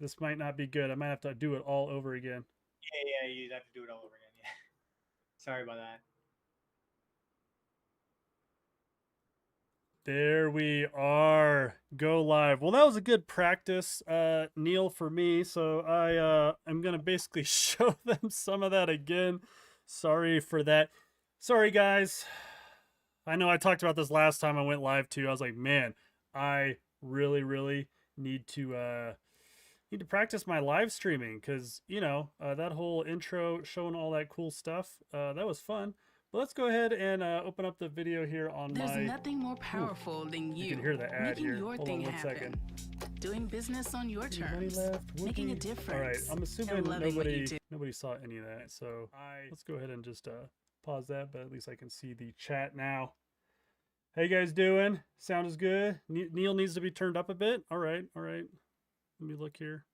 This might not be good. I might have to do it all over again. Yeah, yeah, you'd have to do it all over again. Yeah. Sorry about that. There we are. Go live. Well, that was a good practice, Neil, for me. So I'm gonna basically show them some of that again. Sorry for that. Sorry, guys. I know I talked about this last time I went live too. I was like, man, I really need to practice my live streaming because that whole intro showing all that cool stuff that was fun. But let's go ahead and open up the video here on There's my. nothing more Ooh, powerful than you can you hear the ad making here. your Hold thing on one happen. second. Doing business on your Anybody terms, left? making a Whoopee. difference. All right, I'm assuming and loving what you nobody saw any of that. So let's go ahead and just pause that. But at least I can see the chat now. How you guys doing? Sound is good. Neil needs to be turned up a bit. All right, all right. Let me look here.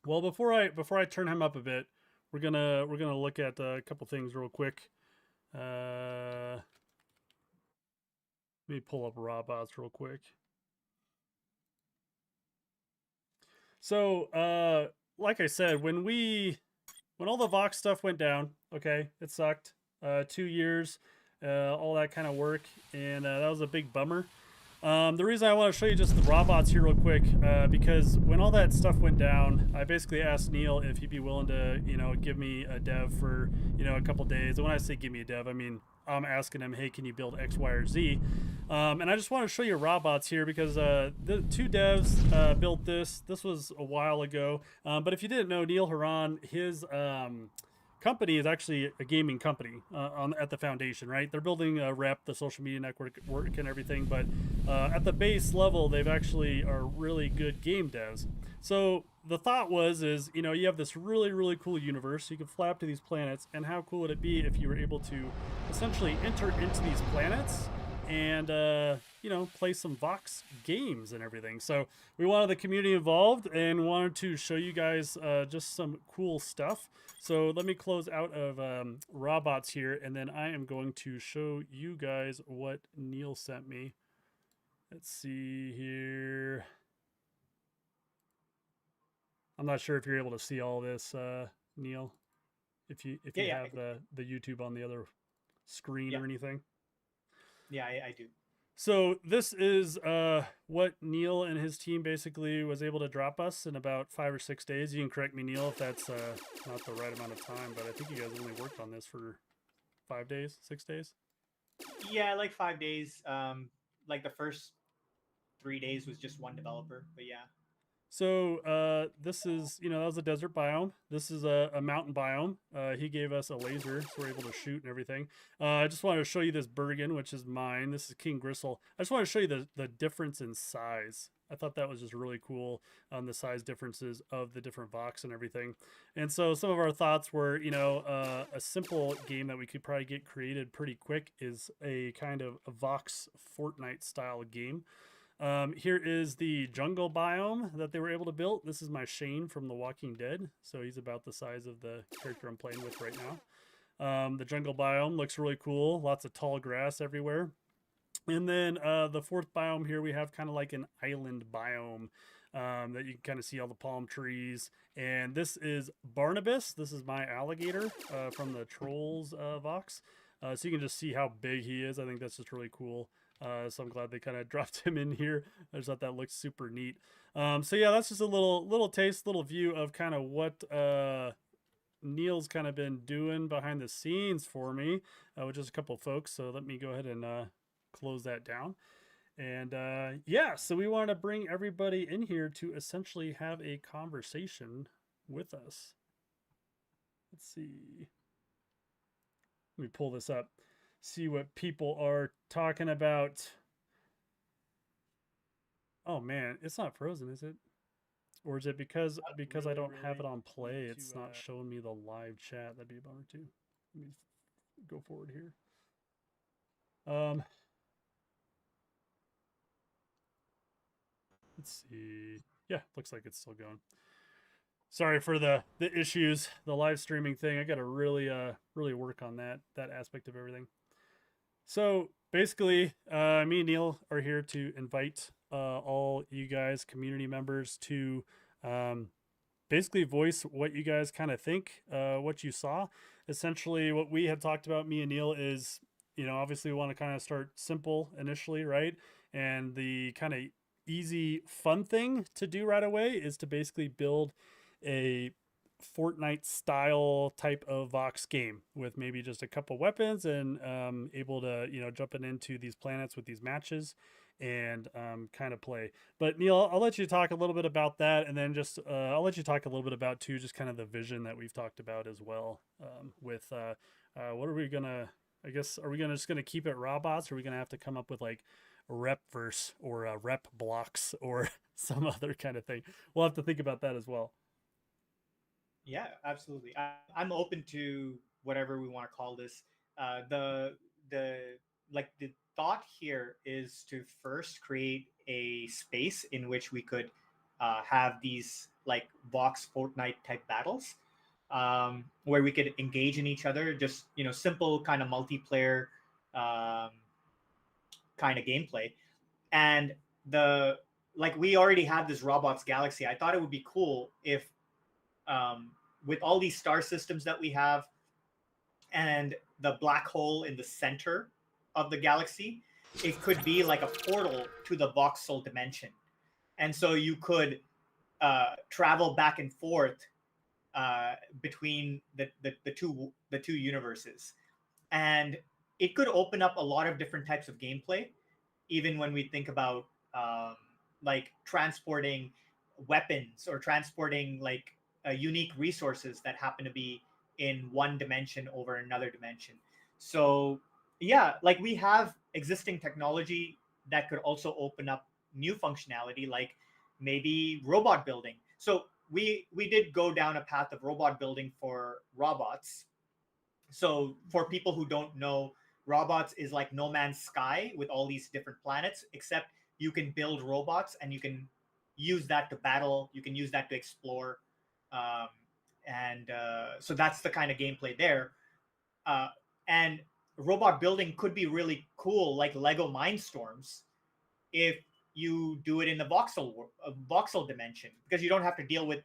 Well, before I turn him up a bit, we're gonna look at a couple things real quick. Let me pull up Robots real quick. So, like I said, when all the Vox stuff went down, okay, it sucked. 2 years, all that kind of work, and that was a big bummer. The reason I want to show you just the robots here real quick, because when all that stuff went down, I basically asked Neil if he'd be willing to, give me a dev for, a couple days. And when I say give me a dev, I mean, I'm asking him, hey, can you build X, Y, or Z? And I just want to show you robots here because the two devs built this. This was a while ago. But if you didn't know, Neil Haran, his company is actually a gaming company at the foundation, right? They're building Rep, the social media network, work and everything, but at the base level, they've actually are really good game devs. So the thought is you have this really cool universe. You can fly up to these planets, and how cool would it be if you were able to essentially enter into these planets and play some Vox games and everything. So we wanted the community involved and wanted to show you guys just some cool stuff. So let me close out of robots here, and then I am going to show you guys what Neil sent me. Let's see here. I'm not sure if you're able to see all this, Neil. If you Yeah, have the YouTube on the other screen yeah, or anything. yeah. I do. So this is what Neil and his team basically was able to drop us in about 5 or 6 days. You can correct me, Neil, if that's not the right amount of time, but I think you guys only worked on this for 5 days, 6 days. Yeah, like 5 days. Like the first 3 days was just one developer, but yeah. So this is, that was a desert biome. This is a mountain biome. He gave us a laser, so we're able to shoot and everything. I just wanted to show you this Bergen, which is mine. This is King Gristle. I just want to show you the difference in size. I thought that was just really cool, the size differences of the different Vox and everything. And so some of our thoughts were, a simple game that we could probably get created pretty quick is a kind of a Vox Fortnite style game. Here is the jungle biome that they were able to build. This is my Shane from The Walking Dead. So he's about the size of the character I'm playing with right now. The jungle biome looks really cool. Lots of tall grass everywhere. And then the fourth biome here, we have kind of like an island biome that you can kind of see all the palm trees. And this is Barnabas. This is my alligator from the Trolls Vox. So you can just see how big he is. I think that's just really cool. So I'm glad they kind of dropped him in here. I just thought that looked super neat. So yeah, that's just a little taste, little view of kind of what Neil's kind of been doing behind the scenes for me, with just a couple of folks. So let me go ahead and close that down. And yeah, so we want to bring everybody in here to essentially have a conversation with us. Let's see. Let me pull this up, see what people are talking about. Oh man, it's not frozen, is it? Or is it because I don't have it on play, it's not showing me the live chat? That'd be a bummer too. Let me go forward here. Let's see. Yeah, looks like it's still going. Sorry for the issues, the live streaming thing. I got to really work on that aspect of everything. So basically, me and Neil are here to invite all you guys, community members, to basically voice what you guys kind of think, what you saw. Essentially, what we had talked about, me and Neil, is obviously we want to kind of start simple initially, right? And the kind of easy, fun thing to do right away is to basically build a Fortnite style type of Vox game with maybe just a couple weapons and able to jumping into these planets with these matches and kind of play. But Neil, I'll let you talk a little bit about that, and then just I'll let you talk a little bit about too just kind of the vision that we've talked about as well. With what are we gonna? I guess are we just gonna keep it robots, or are we gonna have to come up with like rep verse or rep blocks or some other kind of thing? We'll have to think about that as well. Yeah, absolutely. I'm open to whatever we want to call this. The like the thought here is to first create a space in which we could have these like Vox Fortnite type battles, where we could engage in each other, just simple kind of multiplayer um, kind of gameplay. And the like we already have this Robots Galaxy. I thought it would be cool if um, with all these star systems that we have and the black hole in the center of the galaxy, it could be like a portal to the voxel dimension. And so you could travel back and forth between the two universes. And it could open up a lot of different types of gameplay, even when we think about like transporting weapons or transporting like unique resources that happen to be in one dimension over another dimension. So yeah, like we have existing technology that could also open up new functionality, like maybe robot building. So we did go down a path of robot building for robots. So for people who don't know, robots is like No Man's Sky with all these different planets, except you can build robots and you can use that to battle, you can use that to explore. um, and so that's the kind of gameplay there. uh, and robot building could be really cool, like Lego Mindstorms, if you do it in the voxel dimension, because you don't have to deal with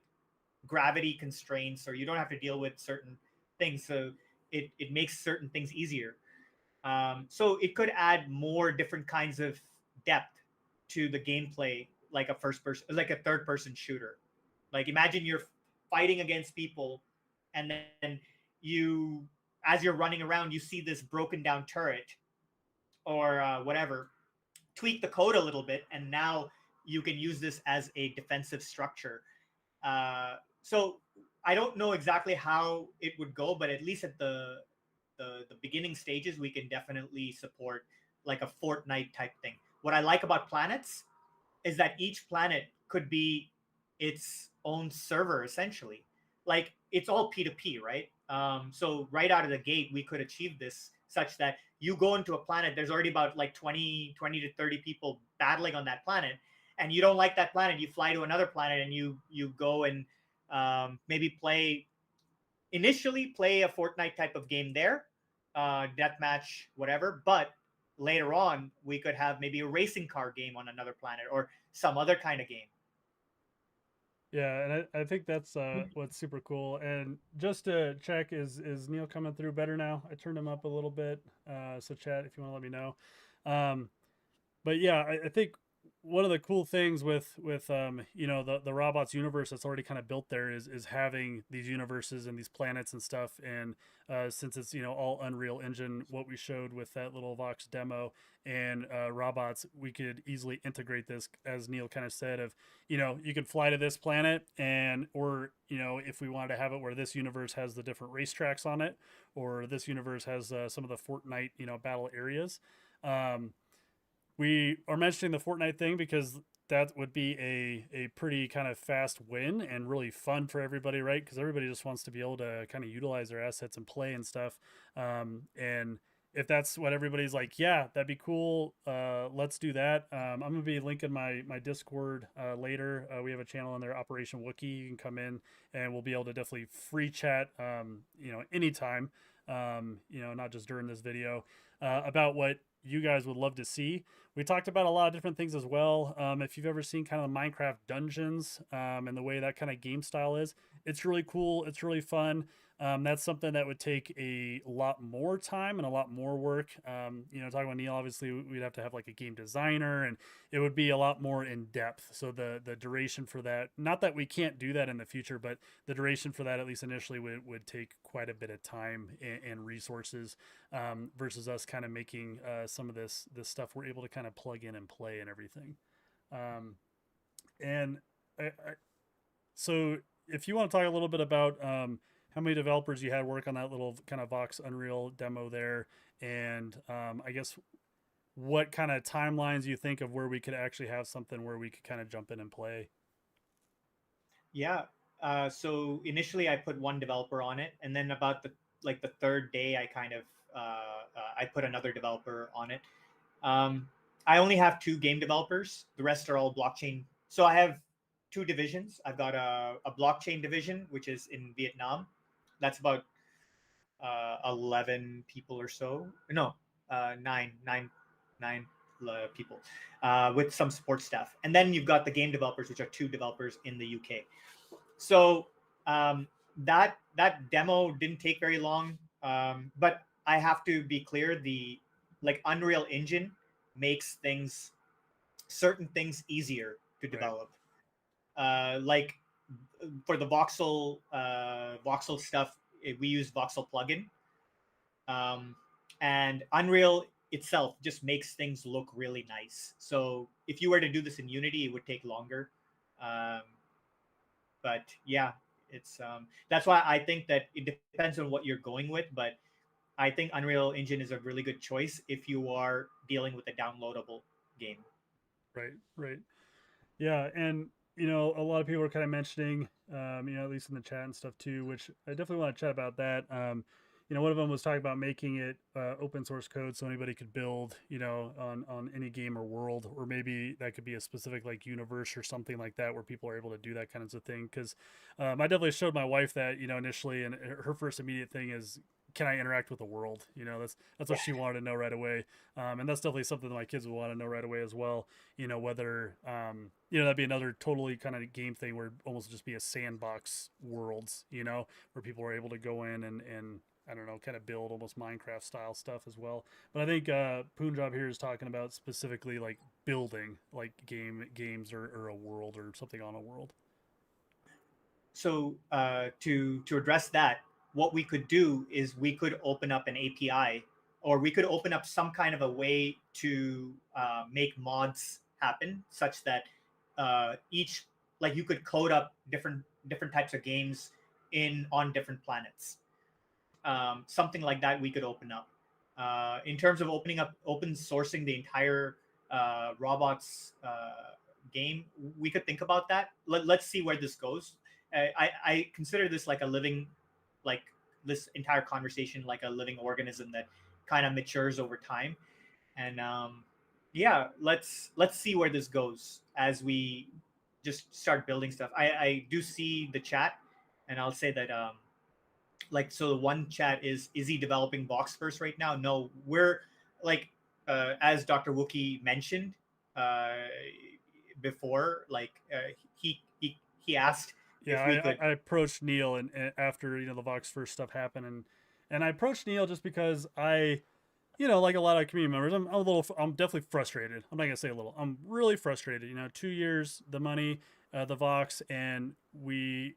gravity constraints, or you don't have to deal with certain things. So it makes certain things easier. So it could add more different kinds of depth to the gameplay, like a first person, like a third person shooter. Like imagine you're fighting against people, and then you, as you're running around, you see this broken down turret or whatever. Tweak the code a little bit, and now you can use this as a defensive structure. So I don't know exactly how it would go, but at least at the beginning stages, we can definitely support like a Fortnite type thing. What I like about planets is that each planet could be its own server essentially. Like it's all P2P, right? So right out of the gate, we could achieve this such that you go into a planet, there's already about like 20 to 30 people battling on that planet, and you don't like that planet, you fly to another planet and you go and maybe initially play a Fortnite type of game there, deathmatch, whatever. But later on, we could have maybe a racing car game on another planet or some other kind of game. Yeah, and I think that's what's super cool. And just to check, is Neil coming through better now? I turned him up a little bit. So chat if you want to let me know. Um, but yeah, I think one of the cool things with the robots universe that's already kind of built there is having these universes and these planets and stuff. And since it's all Unreal Engine, what we showed with that little Vox demo and robots, we could easily integrate this, as Neil kind of said, of you can fly to this planet, and or if we wanted to have it where this universe has the different racetracks on it, or this universe has some of the Fortnite battle areas. um, we are mentioning the Fortnite thing because that would be a pretty kind of fast win and really fun for everybody, right? Because everybody just wants to be able to kind of utilize their assets and play and stuff. And if that's what everybody's like, yeah, that'd be cool. Let's do that. I'm gonna be linking my Discord later. We have a channel on there, Operation Wookie. You can come in and we'll be able to definitely free chat, anytime. Not just during this video, about what you guys would love to see. we talked about a lot of different things as well. If you've ever seen kind of the Minecraft dungeons and the way that kind of game style is, it's really cool. It's really fun. That's something that would take a lot more time and a lot more work. Talking about Neil, obviously we'd have to have like a game designer, and it would be a lot more in depth. So the duration for that, not that we can't do that in the future, but the duration for that, at least initially, would take quite a bit of time and resources versus us kind of making some of this stuff we're able to kind of plug in and play and everything. Um, and so if you want to talk a little bit about how many developers you had work on that little kind of Vox Unreal demo there, and I guess what kind of timelines you think of where we could actually have something where we could kind of jump in and play. Yeah. So initially, I put one developer on it, and then about the third day, I kind of I put another developer on it. Um, I only have two game developers. The rest are all blockchain. So I have two divisions. I've got a blockchain division, which is in Vietnam. That's about 11 people or so. No, nine people with some support staff. And then you've got the game developers, which are two developers in the UK. So that demo didn't take very long, but I have to be clear: the like Unreal Engine makes certain things easier to Right. develop. Like for the voxel stuff, we use voxel plugin, um, and Unreal itself just makes things look really nice. So if you were to do this in Unity, it would take longer. Um, but yeah, it's that's why I think that it depends on what you're going with. But I think Unreal Engine is a really good choice if you are dealing with a downloadable game. Right. Right. Yeah, and a lot of people are kind of mentioning, at least in the chat and stuff too, which I definitely want to chat about that. One of them was talking about making it open source code so anybody could build, on any game or world, or maybe that could be a specific like universe or something like that where people are able to do that kind of thing. Because I definitely showed my wife that, initially, and her first immediate thing is, can I interact with the world? That's what Yeah. she wanted to know right away, and that's definitely something that my kids would want to know right away as well. Whether that'd be another totally kind of game thing where it'd almost just be a sandbox worlds, where people are able to go in and I don't know, kind of build almost Minecraft style stuff as well. But I think Punjab here is talking about specifically like building like games or a world or something on a world. So to address that, what we could do is we could open up an API, or we could open up some kind of a way to make mods happen, such that each like you could code up different types of games in on different planets. Something like that we could open up. In terms of open sourcing the entire robots game, we could think about that. Let's see where this goes. I consider this like a living, like this entire conversation like a living organism that kind of matures over time. And yeah, let's see where this goes as we just start building stuff. I do see the chat, and I'll say that like so the one chat is he developing Vox first right now? No, we're like as Dr. Wookie mentioned uh before, like he asked Yeah, if we could. I approached Neil and after the Vox first stuff happened, and I approached Neil just because like a lot of community members, I'm definitely frustrated. I'm not gonna say a little. I'm really frustrated. 2 years, the money, the Vox, and we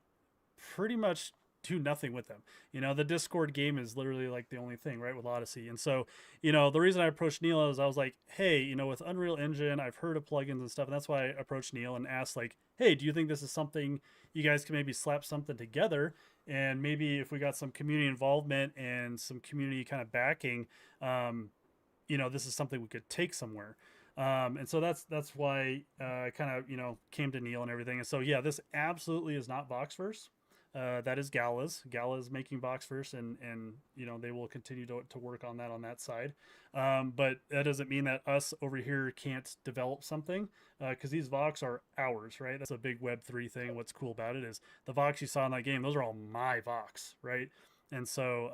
pretty much do nothing with them. The Discord game is literally like the only thing, right, with Odyssey. And so, the reason I approached Neil is I was like, hey, with Unreal Engine, I've heard of plugins and stuff. And that's why I approached Neil and asked, like, hey, do you think this is something you guys can maybe slap something together? And maybe if we got some community involvement and some community kind of backing, this is something we could take somewhere. And so that's why I kind of came to Neil and everything. And so yeah, this absolutely is not Voxverse. That is Gala's. Gala's making Voxverse, and they will continue to work on that side. But that doesn't mean that us over here can't develop something because these Vox are ours, right? That's a big Web3 thing. What's cool about it is the Vox you saw in that game; those are all my Vox, right? And so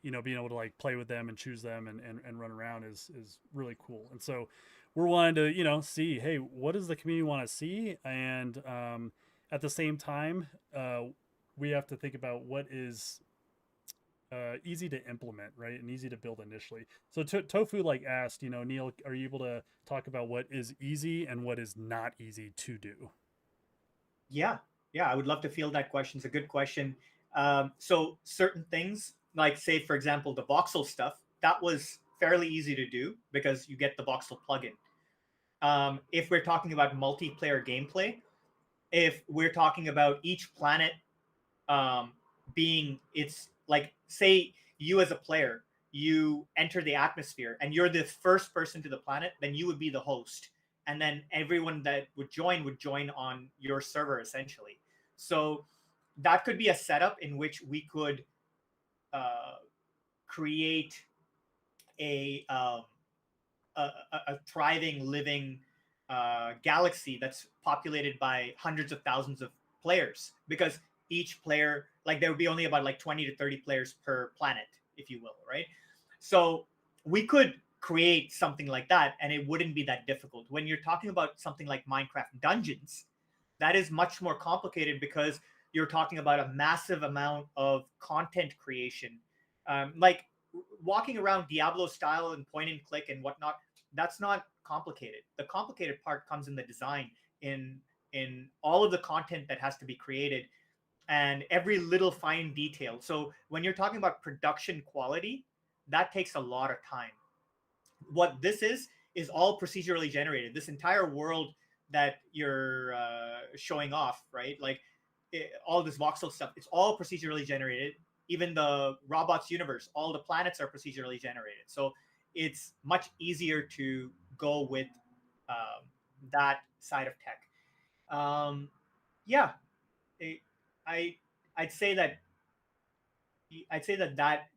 being able to like play with them and choose them and run around is really cool. And so we're wanting to, see, hey, what does the community want to see? And at the same time, we have to think about what is easy to implement, right, and easy to build initially. So Tofu like asked, Neil, are you able to talk about what is easy and what is not easy to do? Yeah, yeah, I would love to field that question. It's a good question. So certain things, like say for example, the voxel stuff, that was fairly easy to do because you get the voxel plugin. If we're talking about multiplayer gameplay, if we're talking about each planet um, being it's like say you as a player you enter the atmosphere and you're the first person to the planet, then you would be the host, and then everyone that would join on your server essentially. So that could be a setup in which we could uh, create a, um, a thriving, living galaxy that's populated by hundreds of thousands of players. Because each player, like there would be only about like 20 to 30 players per planet, if you will, right? So we could create something like that, and it wouldn't be that difficult. When you're talking about something like Minecraft Dungeons, that is much more complicated because you're talking about a massive amount of content creation. Like walking around Diablo style and point and click and whatnot, that's not complicated. The complicated part comes in the design, in all of the content that has to be created and every little fine detail. So when you're talking about production quality, that takes a lot of time. What this is all procedurally generated. This entire world that you're showing off, right? Like all this voxel stuff, it's all procedurally generated. Even the robots universe, all the planets are procedurally generated. So it's much easier to go with um, that side of tech. Um, yeah, I, I I'd say that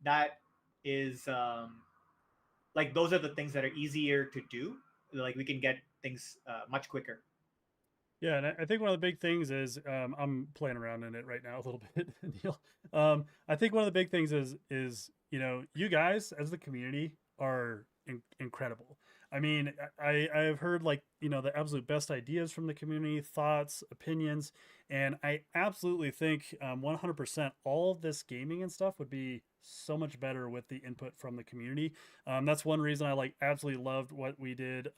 that is like those are the things that are easier to do. Like we can get things much quicker. Yeah, and I think one of the big things is I'm playing around in it right now a little bit, Neil. I think one of the big things is you guys as the community are incredible. I mean, I've heard like the absolute best ideas from the community, thoughts, opinions, and I absolutely think 100% all of this gaming and stuff would be so much better with the input from the community. That's one reason I like absolutely loved what we did.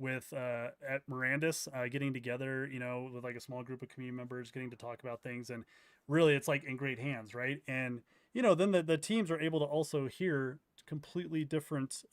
With at Mirandus, getting together, with like a small group of community members, getting to talk about things, and really, it's like in great hands, right? And then the teams are able to also hear completely different,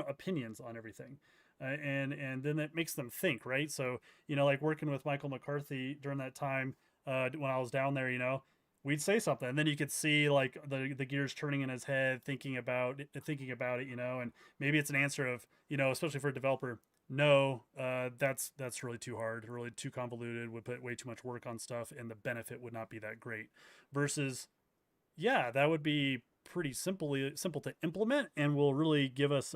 opinions on everything, and then it makes them think, right? So like working with Michael McCarthy during that time when I was down there, we'd say something and then you could see like the gears turning in his head thinking about it, and maybe it's an answer of especially for a developer, no, that's really too hard, really too convoluted, would put way too much work on stuff and the benefit would not be that great, versus yeah, that would be pretty simple to implement and will really give us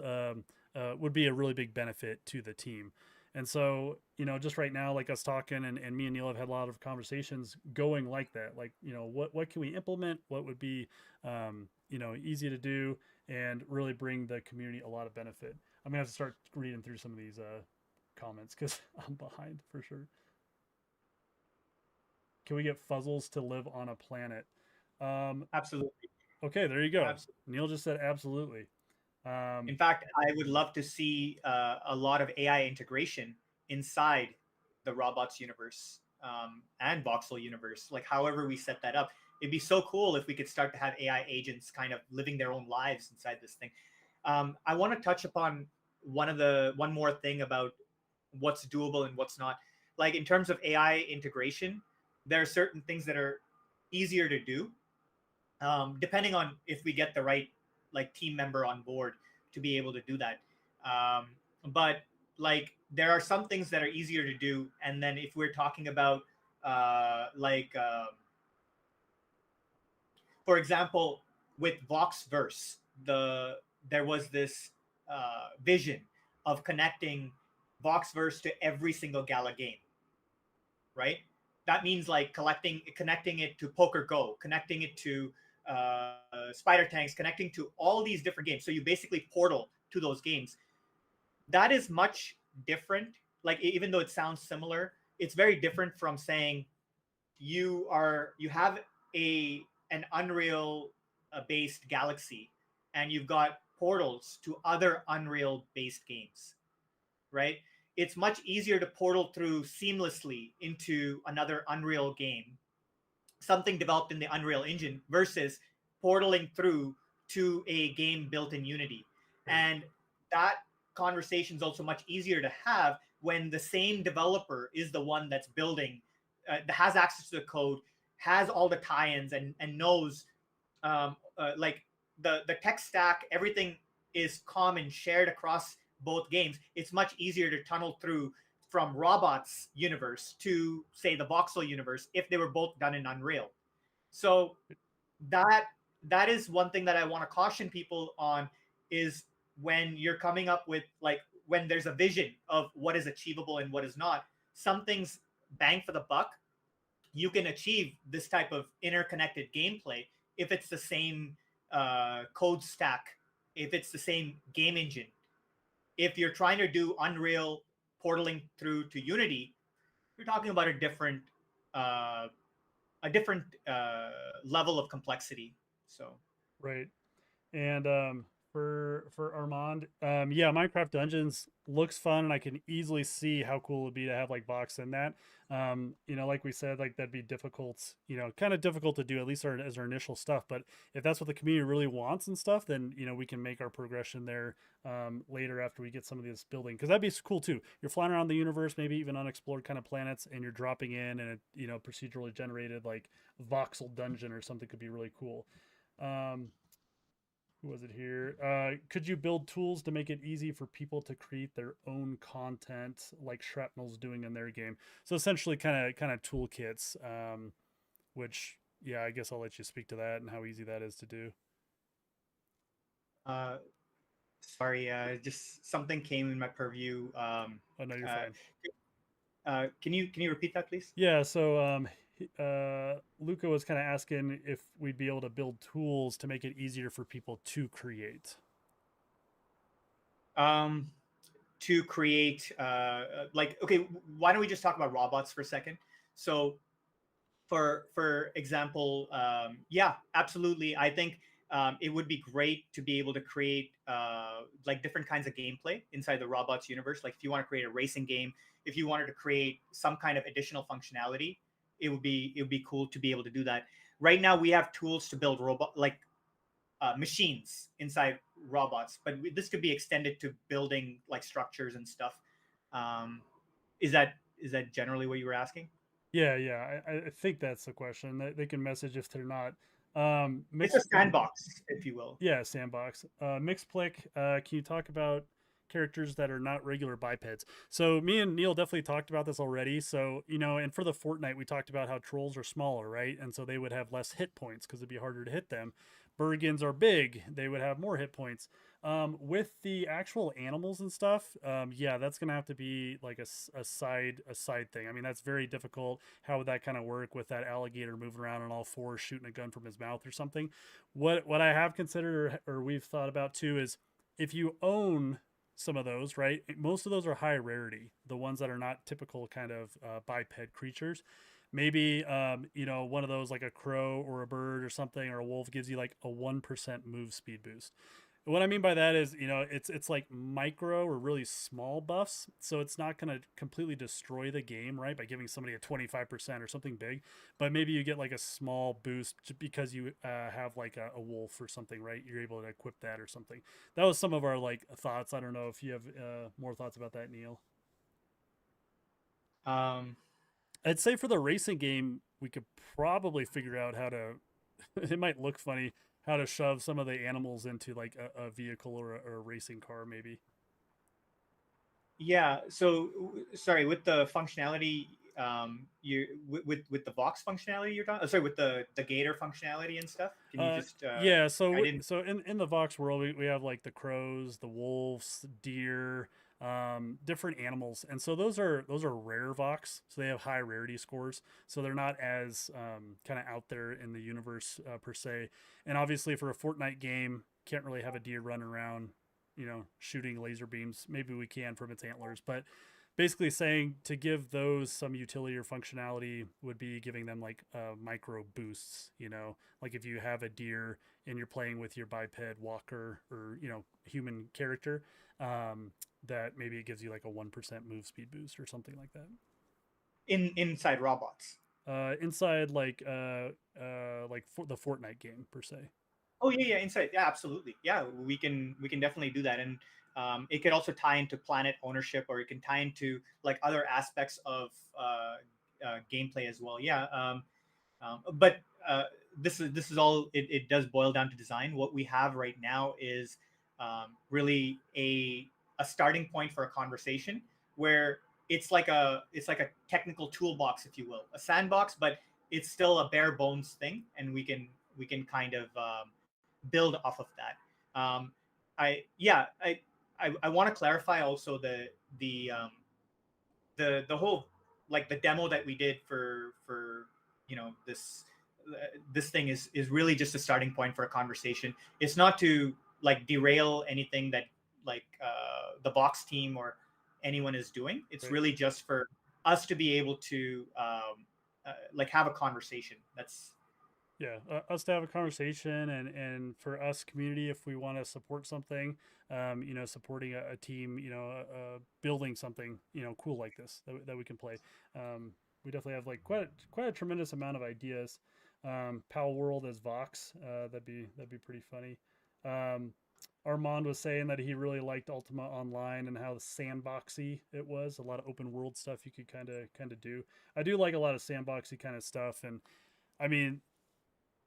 would be a really big benefit to the team. And so just right now, like us talking, and me and Neil have had a lot of conversations going like that, like what can we implement, what would be easy to do and really bring the community a lot of benefit. I'm gonna have to start reading through some of these comments because I'm behind for sure. Can we get fuzzles to live on a planet? um, Absolutely, Okay, there you go. absolutely. Neil just said absolutely. Um, In fact, I would love to see a lot of AI integration inside the robots universe and voxel universe. Like however we set that up, it'd be so cool if we could start to have AI agents kind of living their own lives inside this thing. I want to touch upon one more thing about what's doable and what's not. Like in terms of AI integration, there are certain things that are easier to do, depending on if we get the right like team member on board to be able to do that. Um, but like there are some things that are easier to do, and then if we're talking about for example, with Voxverse, there was this vision of connecting Voxverse to every single Gala game, right? That means like connecting it to Poker Go, connecting it to Spider Tanks, connecting to all these different games. So you basically portal to those games. that is much different. Like even though it sounds similar, it's very different from saying you have a an Unreal based galaxy, and you've got portals to other Unreal based games, right? It's much easier to portal through seamlessly into another Unreal game, something developed in the Unreal Engine, versus portaling through to a game built in Unity. Right. And that conversation is also much easier to have when the same developer is the one that's building, that has access to the code, has all the tie-ins, and knows like the tech stack, everything is common, shared across both games. It's much easier to tunnel through from Robot's universe to say the voxel universe if they were both done in Unreal. So that that is one thing that I want to caution people on, is when you're coming up with, like, when there's a vision of what is achievable and what is not, some things bang for the buck, you can achieve this type of interconnected gameplay if it's the same code stack, if it's the same game engine. If you're trying to do Unreal portaling through to Unity, you're talking about uh, a different level of complexity. So Right. And for Armand, yeah, Minecraft Dungeons looks fun, and I can easily see how cool it would be to have like Vox in that. Like we said, like that'd be difficult, kind of difficult to do, at least as our initial stuff. But if that's what the community really wants and stuff, then we can make our progression there later after we get some of this building, because that'd be cool too. You're flying around the universe, maybe even unexplored kind of planets, and you're dropping in, and it procedurally generated like voxel dungeon or something could be really cool. Um, who was it here? Could you build tools to make it easy for people to create their own content, like Shrapnel's doing in their game? So essentially, kind of toolkits. Which, yeah, I guess I'll let you speak to that and how easy that is to do. uh, sorry, just something came in my purview. Oh no, you're Uh, fine. can you repeat that, please? Yeah. So Luca was kind of asking if we'd be able to build tools to make it easier for people to create. Um, to create like, okay, why don't we just talk about robots for a second? So for example, yeah, absolutely, I think it would be great to be able to create like different kinds of gameplay inside the robots universe. Like if you want to create a racing game, if you wanted to create some kind of additional functionality, it would be cool to be able to do that. Right now we have tools to build robot, like machines inside robots, but this could be extended to building like structures and stuff. Um, is that generally what you were asking? Yeah, yeah. I think that's the question. They can message if they're not. It's a Mixed sandbox, if you will. Yeah, sandbox. Mixplick, can you talk about characters that are not regular bipeds? So me and Neil definitely talked about this already. So, and for the Fortnite, we talked about how trolls are smaller, right? And so they would have less hit points because it'd be harder to hit them. Bergens are big, they would have more hit points. With the actual animals and stuff, yeah, that's gonna have to be like a side thing. I mean, that's very difficult. How would that kind of work with that alligator moving around on all fours, shooting a gun from his mouth or something? What I have considered, or we've thought about too, is if you own some of those, right? Most of those are high rarity. The ones that are not typical kind of biped creatures. Maybe one of those like a crow or a bird or something or a wolf gives you like a 1% move speed boost. What I mean by that is, it's like micro or really small buffs, so it's not going to completely destroy the game, right? By giving somebody a 25% or something big, but maybe you get like a small boost because you have like a wolf or something, right? You're able to equip that or something. That was some of our like thoughts. I don't know if you have more thoughts about that, Neil. Um, I'd say for the racing game, we could probably figure out how to. It might look funny how to shove some of the animals into like a vehicle or a racing car, maybe. yeah. So sorry, with the functionality, you with the Vox functionality you're talking. Sorry, with the Gator functionality and stuff. Can you just? Yeah. So I didn't. so in the Vox world, we have like the crows, the wolves, deer, different animals, and so those are rare Vox, so they have high rarity scores, so they're not as kind of out there in the universe per se. And obviously, for a Fortnite game, can't really have a deer running around shooting laser beams. Maybe we can from its antlers, but basically saying to give those some utility or functionality would be giving them like micro boosts. Like if you have a deer and you're playing with your biped walker or human character, that maybe it gives you like a 1% move speed boost or something like that. Inside robots. Inside like for the Fortnite game per se. Oh yeah, inside. Yeah, absolutely. Yeah, we can definitely do that, and it could also tie into planet ownership, or it can tie into like other aspects of gameplay as well. Yeah, but this is all. It does boil down to design. What we have right now is really a starting point for a conversation where it's like a technical toolbox, if you will, a sandbox, but it's still a bare bones thing, and we can kind of build off of that. I want to clarify also the whole, like, the demo that we did for this thing is really just a starting point for a conversation. It's not to like derail anything that like the VOX team or anyone is doing. It's Right. really just for us to be able to like have a conversation. That's Yeah, us to have a conversation, and for us community, if we want to support something, supporting a team, building something, cool like this that we can play. We definitely have like quite a tremendous amount of ideas. Pal World as Vox, that'd be pretty funny. Um, Armand was saying that he really liked Ultima Online and how sandboxy it was. A lot of open world stuff you could kind of do. I do like a lot of sandboxy kind of stuff, and I mean,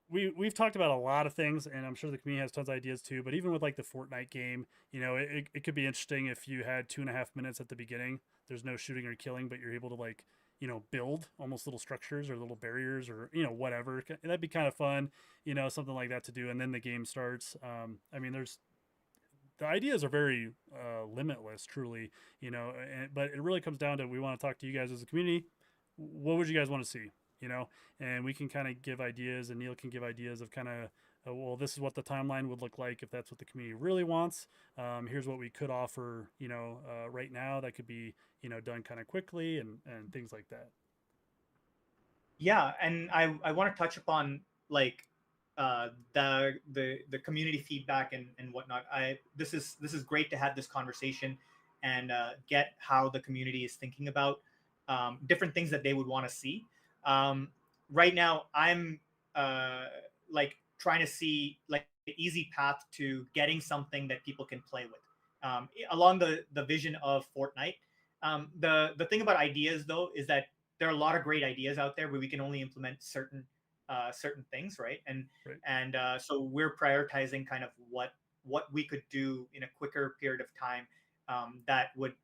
we've talked about a lot of things, and I'm sure the community has tons of ideas too. But even with like the Fortnite game, it could be interesting if you had 2.5 minutes at the beginning. There's no shooting or killing, but you're able to like build almost little structures or little barriers or whatever. That'd be kind of fun, something like that to do. And then the game starts. I mean, there's the ideas are very limitless, truly, but it really comes down to we want to talk to you guys as a community. What would you guys want to see? And we can kind of give ideas, and Neil can give ideas of kind of, well, this is what the timeline would look like if that's what the community really wants. Here's what we could offer, right now that could be, done kind of quickly and things like that. Yeah, and I want to touch upon like the community feedback and whatnot. This is great to have this conversation and get how the community is thinking about different things that they would want to see. Right now, I'm like trying to see like the easy path to getting something that people can play with along the vision of Fortnite. The thing about ideas though is that there are a lot of great ideas out there, but we can only implement certain things, right? And Right. and so we're prioritizing kind of what we could do in a quicker period of time that would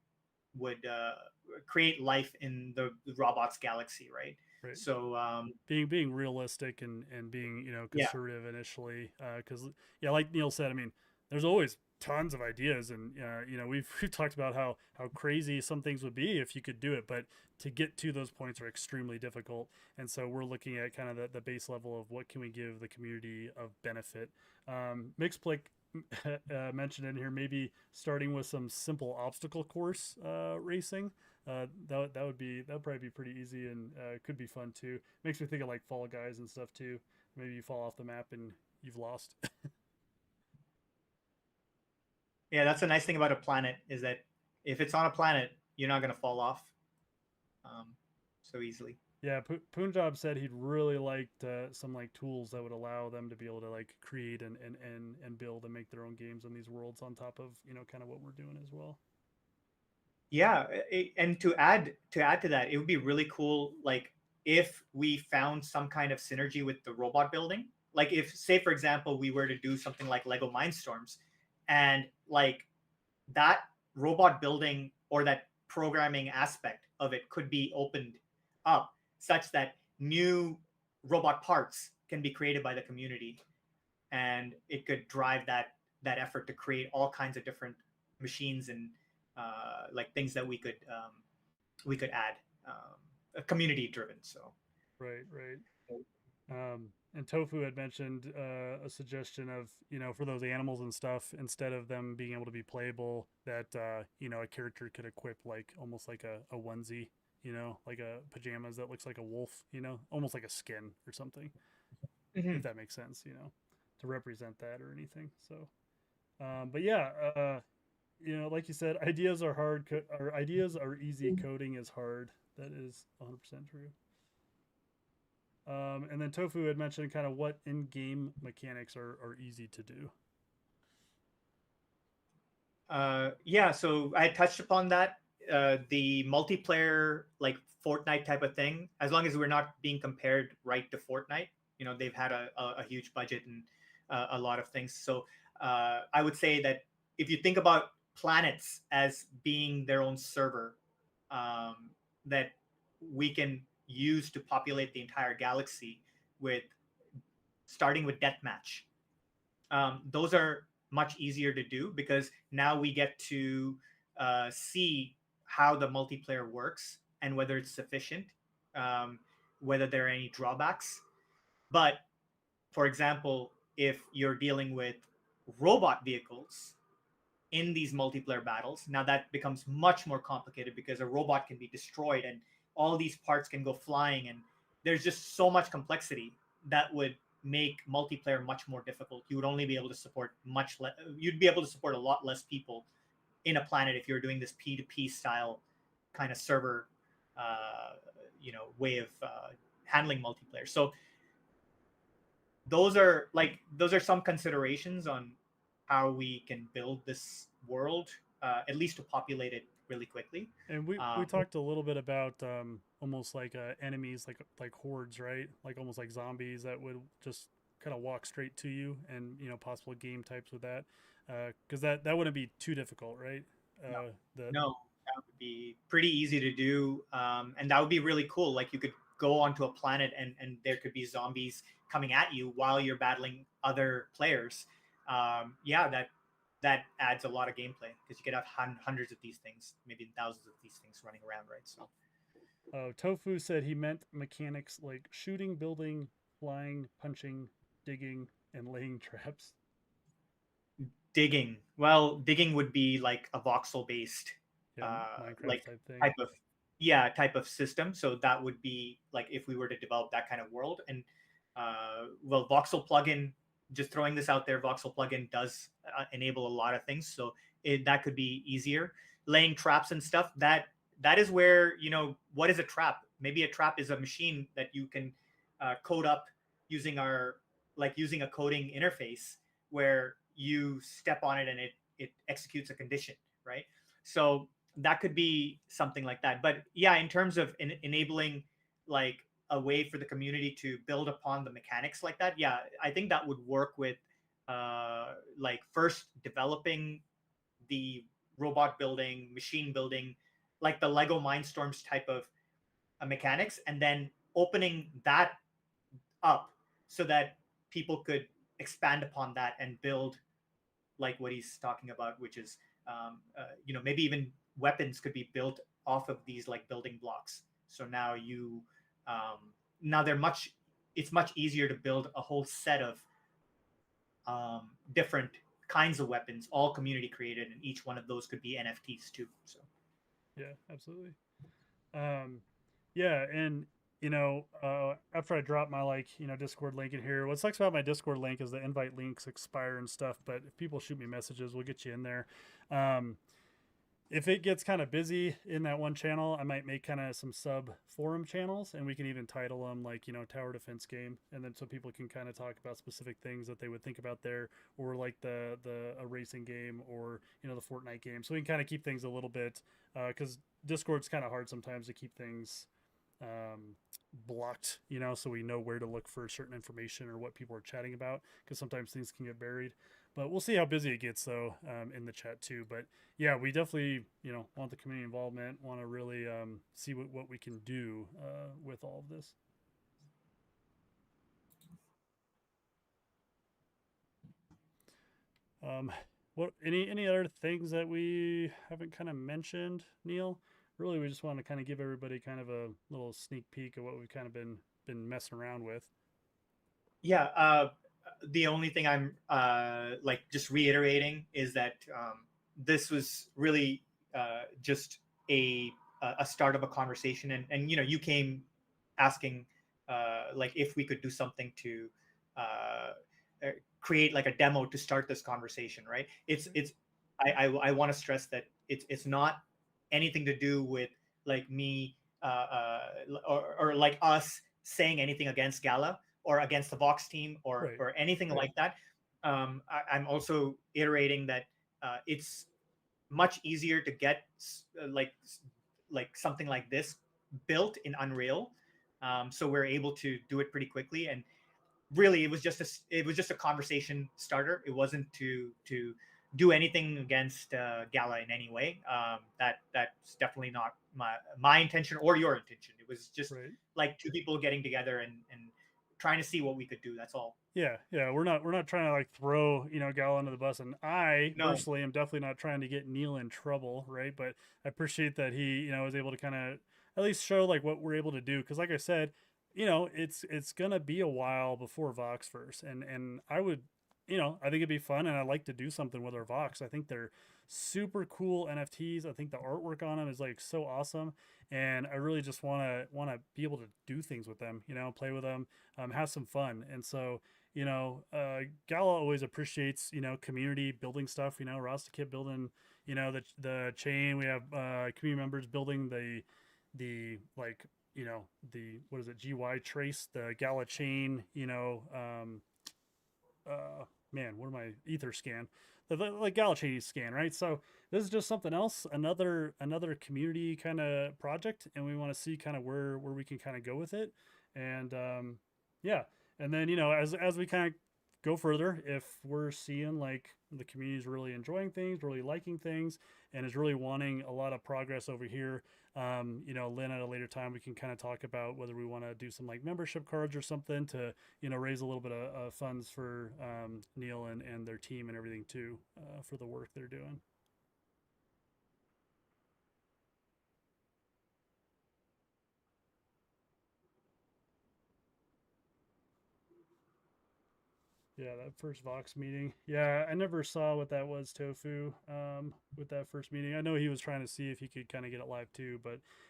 create life in the robots galaxy, right? Right. So Being realistic and being yeah, conservative initially, because yeah, like Neil said, I mean, there's always tons of ideas, and we've talked about how crazy some things would be if you could do it, but to get to those points are extremely difficult. And so we're looking at kind of the base level of what can we give the community of benefit. Mixplick mentioned in here maybe starting with some simple obstacle course racing. That would probably be pretty easy, and could be fun too. Makes me think of like Fall Guys and stuff too. Maybe you fall off the map and you've lost. yeah, that's a nice thing about a planet is that if it's on a planet, you're not going to fall off um, so easily. Yeah, Punjab said he'd really liked some like tools that would allow them to be able to like create and build and make their own games on these worlds on top of kind of what we're doing as well. Yeah, and to add to that, it would be really cool, like if we found some kind of synergy with the robot building. Like if, say, for example, we were to do something like Lego Mindstorms, and like that robot building or that programming aspect of it could be opened up such that new robot parts can be created by the community, and it could drive that effort to create all kinds of different machines and like things that we could add, community driven. So Right, right. And Tofu had mentioned a suggestion of, for those animals and stuff, instead of them being able to be playable, that a character could equip like almost like a onesie, like a pajamas that looks like a wolf, almost like a skin or something, if Mhm. that makes sense, to represent that or anything. So, but yeah, like you said, ideas are hard. Or ideas are easy. Coding is hard. That is 100% true. And then Tofu had mentioned kind of what in-game mechanics are easy to do. Yeah, so I touched upon that. The multiplayer, like Fortnite type of thing, as long as we're not being compared right to Fortnite, they've had a huge budget and a lot of things. So I would say that if you think about planets as being their own server, um, that we can use to populate the entire galaxy with starting with deathmatch. Those are much easier to do because now we get to see how the multiplayer works and whether it's sufficient, um, whether there are any drawbacks. But for example, if you're dealing with robot vehicles in these multiplayer battles, now that becomes much more complicated because a robot can be destroyed and all these parts can go flying, and there's just so much complexity that would make multiplayer much more difficult. You would only be able to support much less. You'd be able to support a lot less people in a planet if you're doing this P2P style kind of server, way of handling multiplayer. So those are some considerations on how we can build this world, at least to populate it really quickly. And we Um, talked a little bit about almost like enemies, like hordes, right? Like almost like zombies that would just kind of walk straight to you, and possible game types with that, because that wouldn't be too difficult, right? no, The no, that would be pretty easy to do, and that would be really cool. Like you could go onto a planet and there could be zombies coming at you while you're battling other players. Yeah, that adds a lot of gameplay because you could have hundreds of these things, maybe thousands of these things running around, right? So Tofu said he meant mechanics like shooting, building, flying, punching, digging, and laying traps. digging, well, digging would be like a voxel based, Yeah, Minecraft like type thing. type of, yeah, type of system. So that would be like if we were to develop that kind of world. And well, voxel plugin, just throwing this out there, voxel plugin does enable a lot of things, so that could be easier. Laying traps and stuff, that is where, what is a trap? Maybe a trap is a machine that you can code up using our, like using a coding interface where you step on it and it executes a condition, right? So that could be something like that. But yeah, in terms of enabling like a way for the community to build upon the mechanics like that, yeah, I think that would work with like first developing the robot building, machine building, like the Lego Mindstorms type of mechanics, and then opening that up so that people could expand upon that and build like what he's talking about, which is maybe even weapons could be built off of these like building blocks. So now now they're much it's much easier to build a whole set of different kinds of weapons, all community created, and each one of those could be NFTs too. So Yeah, absolutely. Um, yeah, and after I drop my Discord link in here, what sucks about my Discord link is the invite links expire and stuff. But if people shoot me messages, we'll get you in there. Um, if it gets kind of busy in that one channel, I might make kind of some sub forum channels, and we can even title them like tower defense game, and then so people can kind of talk about specific things that they would think about there, or like the a racing game, or the Fortnite game. So we can kind of keep things a little bit because Discord's kind of hard sometimes to keep things blocked, so we know where to look for certain information or what people are chatting about, because sometimes things can get buried. But we'll see how busy it gets though in the chat too. But yeah, we definitely want the community involvement, want to really see what we can do with all of this. What any other things that we haven't kind of mentioned, Neil? Really, we just want to kind of give everybody kind of a little sneak peek of what we've kind of been messing around with. Yeah, the only thing I'm like just reiterating is that this was really just a a start of a conversation, and you know, you came asking like if we could do something to uh, uh, create like a demo to start this conversation, right? It's I want to stress that it's not anything to do with like me or like us saying anything against Gala or against the VOX team Right. or anything like that. I'm also iterating that it's much easier to get like something like this built in Unreal, so we're able to do it pretty quickly. And really, it was just a conversation starter. It wasn't to do anything against Gala in any way. That's definitely not my intention or your intention. It was just Right. like two people getting together and trying to see what we could do. That's all. Yeah, yeah, we're not trying to like throw Gal under the bus, and I No. personally am definitely not trying to get Neil in trouble, right? But I appreciate that he was able to kind of at least show like what we're able to do, because like I said, it's gonna be a while before Vox first, and I would I think it'd be fun, and I'd like to do something with our Vox. I think they're super cool NFTs. I think the artwork on them is like so awesome, and I really just want to be able to do things with them, play with them, have some fun, and so Gala always appreciates, community building stuff. Rasta kept building, the chain. We have community members building the like, the what is it, GY trace, the Gala chain. Man, what am I? Ether scan, the like Gala chain scan, right? So this is just something else, another community kind of project, and we want to see kind of where we can kind of go with it, and yeah, and then as we kind of go further, if we're seeing like the community is really enjoying things, really liking things, and is really wanting a lot of progress over here, Lynn, at a later time we can kind of talk about whether we want to do some like membership cards or something to raise a little bit of funds for Neil and their team and everything too, for the work they're doing. Yeah, that first Vox meeting. Yeah, I never saw what that was, Tofu, with that first meeting. I know he was trying to see if he could kind of get it live too,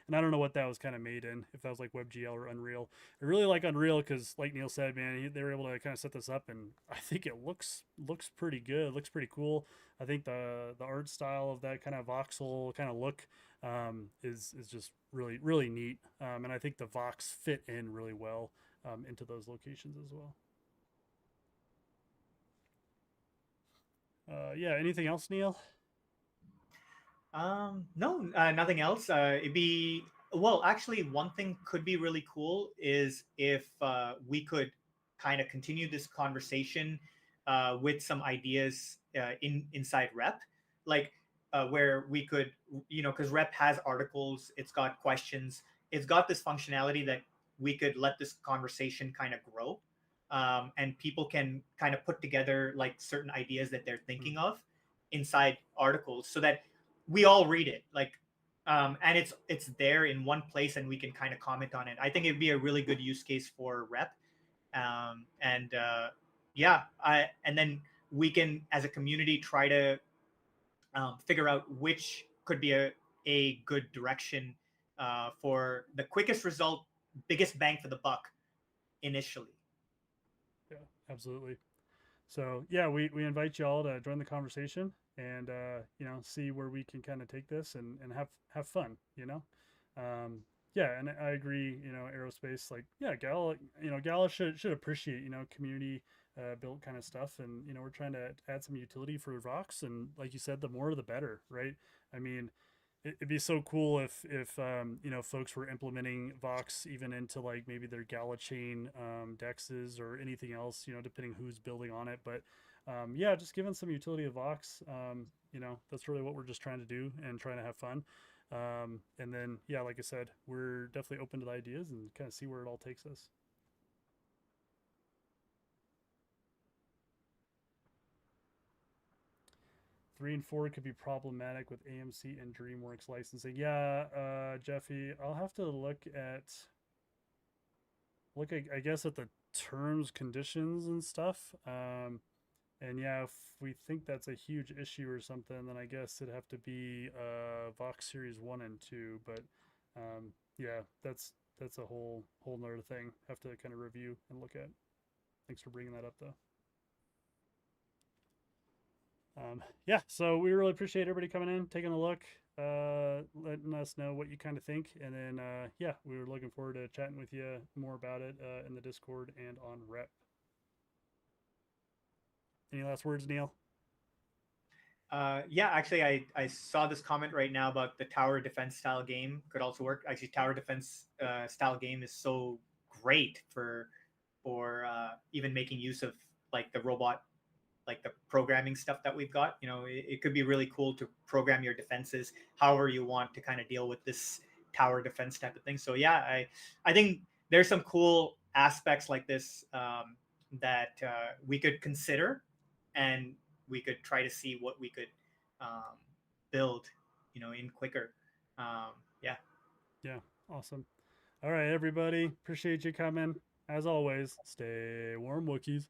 and I don't know what that was kind of made in, if that was like WebGL or Unreal. I really like Unreal because, like Neil said, man, they were able to kind of set this up, and I think it looks pretty good. It looks pretty cool. I think the art style of that kind of voxel kind of look is just really really neat, and I think the Vox fit in really well into those locations as well. Yeah. Anything else, Neil? No, nothing else. It'd be well. Actually, one thing could be really cool is if we could kind of continue this conversation with some ideas inside Rep, like where we could, because Rep has articles, it's got questions, it's got this functionality that we could let this conversation kind of grow, and people can kind of put together like certain ideas that they're Hmm. thinking of inside articles, so that we all read it, like and it's there in one place and we can kind of comment on it. I think it'd be a really good use case for Rep. And yeah, and then we can as a community try to figure out which could be a good direction for the quickest result, biggest bang for the buck initially. Yeah, absolutely. So yeah, we invite y'all to join the conversation and see where we can kind of take this and have fun. Yeah, and I agree. Aerospace, like, yeah, Gala, Gala should appreciate community built kind of stuff, and we're trying to add some utility for Vox, and like you said, the more the better, right? I mean, it'd be so cool if folks were implementing Vox even into like maybe their Gala chain dexes or anything else, depending who's building on it. But yeah, just giving some utility of Vox, that's really what we're just trying to do and trying to have fun. And then yeah, like I said, we're definitely open to the ideas and kind of see where it all takes us. 3 and 4 could be problematic with AMC and DreamWorks licensing. Yeah, Jeffy, I'll have to look, I guess, at terms, conditions, and stuff. And yeah, if we think that's a huge issue or something, then I guess it'd have to be VOX Series 1 and 2. But yeah, that's a whole nother thing. Have to kind of review and look at. Thanks for bringing that up, though. Yeah, so we really appreciate everybody coming in, taking a look, letting us know what you kind of think. And then, yeah, we were looking forward to chatting with you more about it in the Discord and on Rep. Any last words, Neil? Yeah, actually, I saw this comment right now about the tower defense style game could also work. Actually, tower defense style game is so great for even making use of like the robot, like the programming stuff that we've got. It could be really cool to program your defenses however you want to kind of deal with this tower defense type of thing. So yeah, I think there's some cool aspects like this that we could consider, and we could try to see what we could um, build, in quicker. Yeah. Yeah, awesome. All right, everybody. Appreciate you coming. As always, stay warm, Wookiees.